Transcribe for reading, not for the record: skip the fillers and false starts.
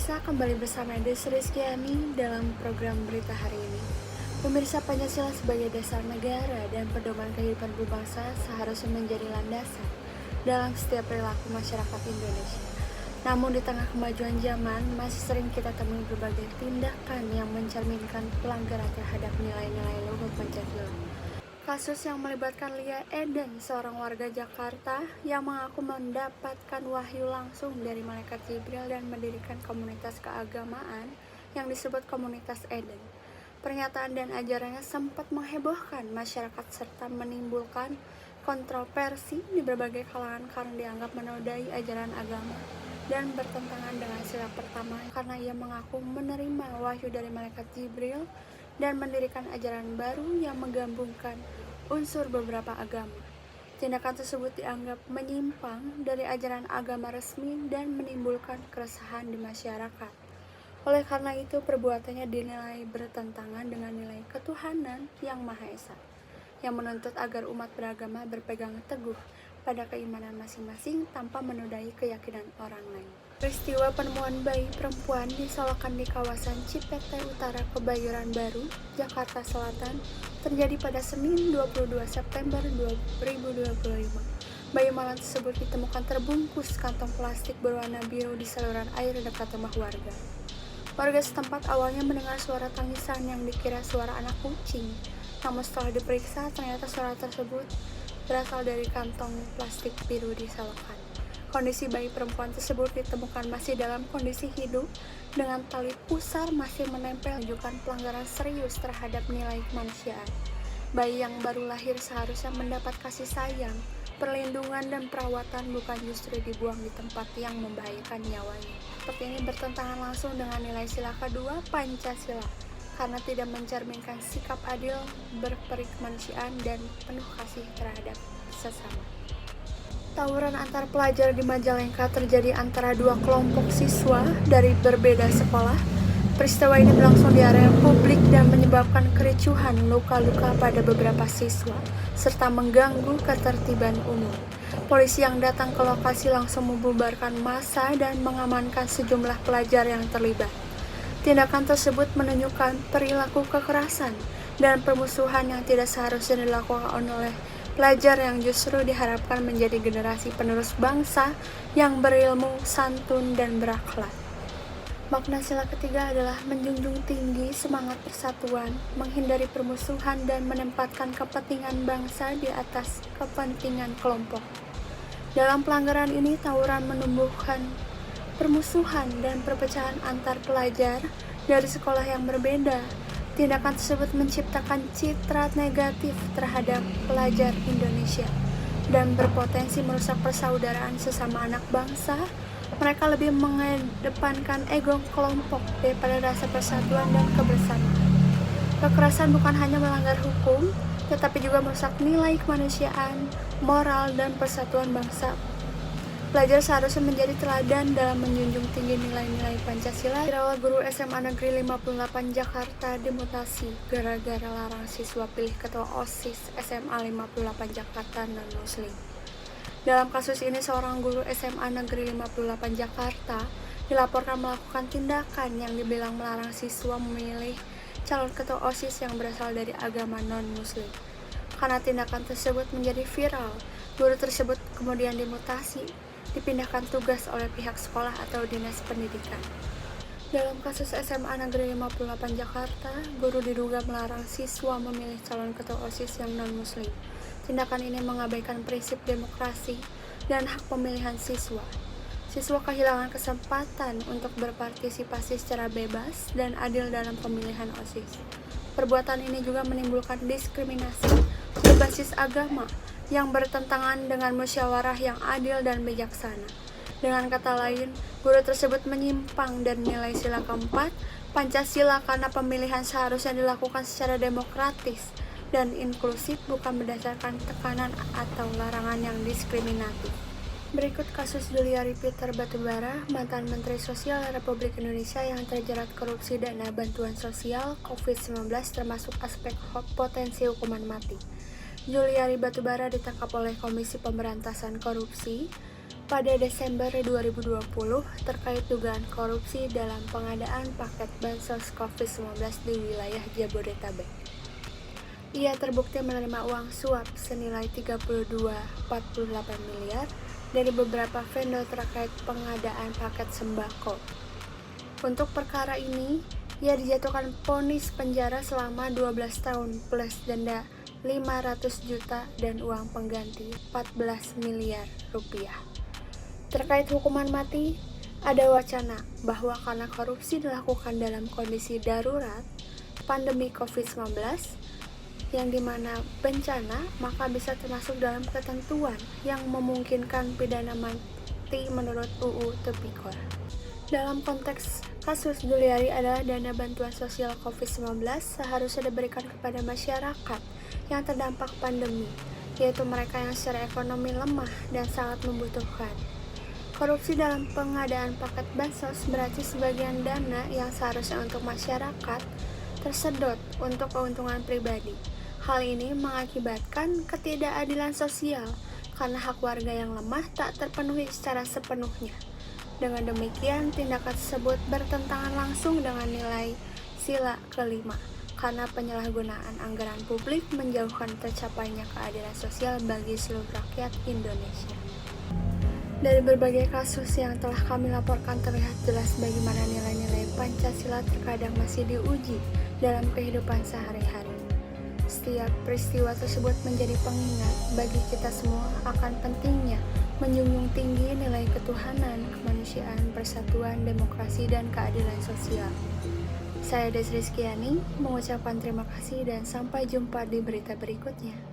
Pemirsa, kembali bersama Desri Rizkyani dalam program berita hari ini. Pemirsa, Pancasila sebagai dasar negara dan pedoman kehidupan berbangsa seharusnya menjadi landasan dalam setiap perilaku masyarakat Indonesia. Namun di tengah kemajuan zaman, masih sering kita temui berbagai tindakan yang mencerminkan pelanggaran terhadap nilai-nilai luhur Pancasila. Kasus yang melibatkan Lia Eden, seorang warga Jakarta yang mengaku mendapatkan wahyu langsung dari malaikat Jibril dan mendirikan komunitas keagamaan yang disebut komunitas Eden. Pernyataan dan ajarannya sempat menghebohkan masyarakat serta menimbulkan kontroversi di berbagai kalangan karena dianggap menodai ajaran agama dan bertentangan dengan sila pertama karena ia mengaku menerima wahyu dari malaikat Jibril dan mendirikan ajaran baru yang menggabungkan unsur beberapa agama. Tindakan tersebut dianggap menyimpang dari ajaran agama resmi dan menimbulkan keresahan di masyarakat. Oleh karena itu, perbuatannya dinilai bertentangan dengan nilai ketuhanan yang Maha Esa, yang menuntut agar umat beragama berpegang teguh pada keimanan masing-masing tanpa menodai keyakinan orang lain. Peristiwa penemuan bayi perempuan disolokan di kawasan Cipete Utara, Kebayoran Baru, Jakarta Selatan terjadi pada Senin 22 September 2025. Bayi malang tersebut ditemukan terbungkus kantong plastik berwarna biru di saluran air dekat rumah warga. Warga setempat awalnya mendengar suara tangisan yang dikira suara anak kucing, namun setelah diperiksa ternyata suara tersebut berasal dari kantong plastik biru di selokan. Kondisi bayi perempuan tersebut ditemukan masih dalam kondisi hidup dengan tali pusar masih menempel, menunjukkan pelanggaran serius terhadap nilai kemanusiaan. Bayi yang baru lahir seharusnya mendapat kasih sayang, perlindungan dan perawatan, bukan justru dibuang di tempat yang membahayakan nyawanya. Seperti ini bertentangan langsung dengan nilai sila kedua Pancasila karena tidak mencerminkan sikap adil, berperi kemanusiaan dan penuh kasih terhadap sesama. Tawuran antar pelajar di Majalengka terjadi antara dua kelompok siswa dari berbeda sekolah. Peristiwa ini berlangsung di area publik dan menyebabkan kericuhan, luka-luka pada beberapa siswa, serta mengganggu ketertiban umum. Polisi yang datang ke lokasi langsung membubarkan massa dan mengamankan sejumlah pelajar yang terlibat. Tindakan tersebut menunjukkan perilaku kekerasan dan permusuhan yang tidak seharusnya dilakukan oleh pelajar yang justru diharapkan menjadi generasi penerus bangsa yang berilmu, santun, dan berakhlak. Makna sila ketiga adalah menjunjung tinggi semangat persatuan, menghindari permusuhan, dan menempatkan kepentingan bangsa di atas kepentingan kelompok. Dalam pelanggaran ini, tawuran menumbuhkan permusuhan dan perpecahan antar pelajar dari sekolah yang berbeda. Tindakan tersebut menciptakan citra negatif terhadap pelajar Indonesia dan berpotensi merusak persaudaraan sesama anak bangsa. Mereka lebih mengedepankan ego kelompok daripada rasa persatuan dan kebersamaan. Kekerasan bukan hanya melanggar hukum, tetapi juga merusak nilai kemanusiaan, moral, dan persatuan bangsa. Pelajar seharusnya menjadi teladan dalam menjunjung tinggi nilai-nilai Pancasila. Dirawat guru SMA Negeri 58 Jakarta dimutasi gara-gara larang siswa pilih ketua OSIS SMA 58 Jakarta non-muslim. Dalam kasus ini, seorang guru SMA Negeri 58 Jakarta dilaporkan melakukan tindakan yang dibilang melarang siswa memilih calon ketua OSIS yang berasal dari agama non-muslim. Karena tindakan tersebut menjadi viral, guru tersebut kemudian dimutasi, dipindahkan tugas oleh pihak sekolah atau dinas pendidikan. Dalam kasus SMA Negeri 58 Jakarta, guru diduga melarang siswa memilih calon ketua OSIS yang non-muslim. Tindakan ini mengabaikan prinsip demokrasi dan hak pemilihan siswa. Siswa kehilangan kesempatan untuk berpartisipasi secara bebas dan adil dalam pemilihan OSIS. Perbuatan ini juga menimbulkan diskriminasi berbasis agama yang bertentangan dengan musyawarah yang adil dan bijaksana. Dengan kata lain, guru tersebut menyimpang dari nilai sila keempat Pancasila karena pemilihan seharusnya dilakukan secara demokratis dan inklusif, bukan berdasarkan tekanan atau larangan yang diskriminatif. Berikut kasus Juliari Peter Batubara, mantan Menteri Sosial Republik Indonesia yang terjerat korupsi dana bantuan sosial COVID-19 termasuk aspek potensi hukuman mati. Juliari Batubara ditangkap oleh Komisi Pemberantasan Korupsi pada Desember 2020 terkait dugaan korupsi dalam pengadaan paket bansos COVID-19 di wilayah Jabodetabek. Ia terbukti menerima uang suap senilai 32,48 miliar dari beberapa vendor terkait pengadaan paket sembako. Untuk perkara ini, ia dijatuhkan vonis penjara selama 12 tahun plus denda 500 juta dan uang pengganti 14 miliar rupiah. Terkait hukuman mati, ada wacana bahwa karena korupsi dilakukan dalam kondisi darurat pandemi COVID-19 yang dimana bencana, maka bisa termasuk dalam ketentuan yang memungkinkan pidana mati menurut UU Tipikor. Dalam konteks kasus Juliari adalah dana bantuan sosial COVID-19 seharusnya diberikan kepada masyarakat yang terdampak pandemi, yaitu mereka yang secara ekonomi lemah dan sangat membutuhkan. Korupsi dalam pengadaan paket bansos berarti sebagian dana yang seharusnya untuk masyarakat tersedot untuk keuntungan pribadi. Hal ini mengakibatkan ketidakadilan sosial karena hak warga yang lemah tak terpenuhi secara sepenuhnya. Dengan demikian, tindakan tersebut bertentangan langsung dengan nilai sila kelima karena penyalahgunaan anggaran publik menjauhkan tercapainya keadilan sosial bagi seluruh rakyat Indonesia. Dari berbagai kasus yang telah kami laporkan terlihat jelas bagaimana nilai-nilai Pancasila terkadang masih diuji dalam kehidupan sehari-hari. Setiap peristiwa tersebut menjadi pengingat bagi kita semua akan pentingnya menjunjung tinggi nilai ketuhanan, kemanusiaan, persatuan, demokrasi, dan keadilan sosial. Saya Desri Rizkyani mengucapkan terima kasih dan sampai jumpa di berita berikutnya.